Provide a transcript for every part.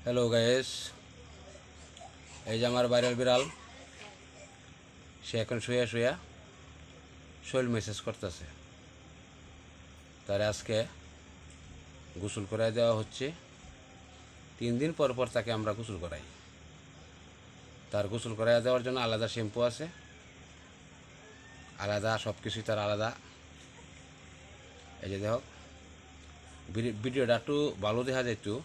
Hello guys, এই যে আমার ভাইরাল বিড়াল, সে এখন শুয়ে শুয়ে শৈল মেসেজ করতেছে। তার আজকে গোসল করাই দেওয়া হচ্ছে। 3 দিন পর পর তাকে আমরা গোসল করাই। তার গোসল করাই দেওয়ার জন্য আলাদা শ্যাম্পু আছে, আলাদা সব কিছুই তার আলাদা। এই যে দেখো, ভিডিওটা একটু ভালো দেখা যাইতো,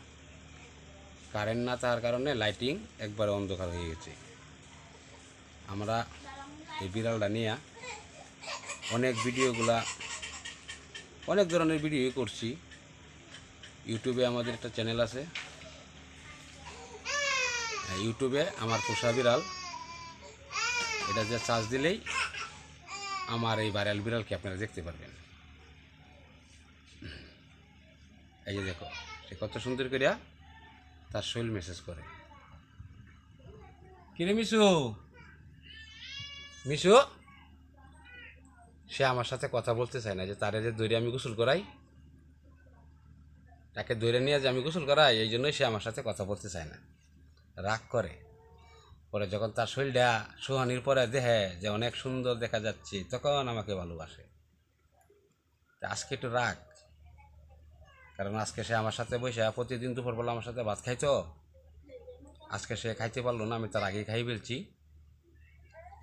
কারেন্ট না থাকার কারণে লাইটিং একবারে অন্ধকার হয়ে গেছে। আমরা এই বিড়ালটা নিয়ে অনেক ধরনের ভিডিও করছি। ইউটিউবে আমাদের একটা চ্যানেল আছে, ইউটিউবে আমার পোষা বিড়াল, এটা যে সার্চ দিলেই আমার এই ভাইরাল বিড়ালকে আপনারা দেখতে পারবেন। এই যে দেখো, সে কত সুন্দর করিয়া তার শৈল মেসেজ করে। কিরে মিশু, মিশু সে আমার সাথে কথা বলতে চায় না, যে তারে যে দৌড়ে আমি গোসল করাই, তাকে দৌড়ে নিয়ে যে আমি গোসল করাই, এই জন্যই সে আমার সাথে কথা বলতে চায় না, রাগ করে। পরে যখন তার শরীরটা সোহানির পরে দেখে যে অনেক সুন্দর দেখা যাচ্ছে, তখন আমাকে ভালোবাসে। আজকে একটু রাগ, কারণ আজকে সে আমার সাথে বসে প্রতিদিন দুপুরবেলা আমার সাথে ভাত খাইতো, আজকে সে খাইতে পারলো না, আমি তার আগেই খাই ফেলছি,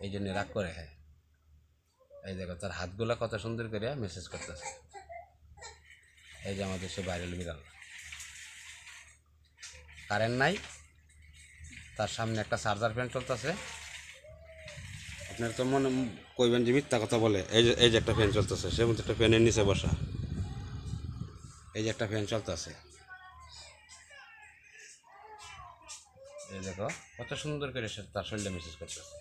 এই জন্য রাগ করে। হ্যাঁ, এই দেখো তার হাতগুলা কত সুন্দর করে মেসেজ করতেছে। এই যে আমাদের সে ভাইরাল বিড়াল, কারেন্ট নাই, তার সামনে একটা চার্জার ফ্যান চলতেছে। আপনার তো মনে কইবেন যে মিথ্যা কথা বলে। এই যে একটা ফ্যান চলতেছে, সে মধ্যে একটা ফ্যানের নিচে বসা, এই যে একটা ফ্যান চলতেছে। এই দেখো কত সুন্দর করে সে তার শরীরে মেসেজ করতেছে।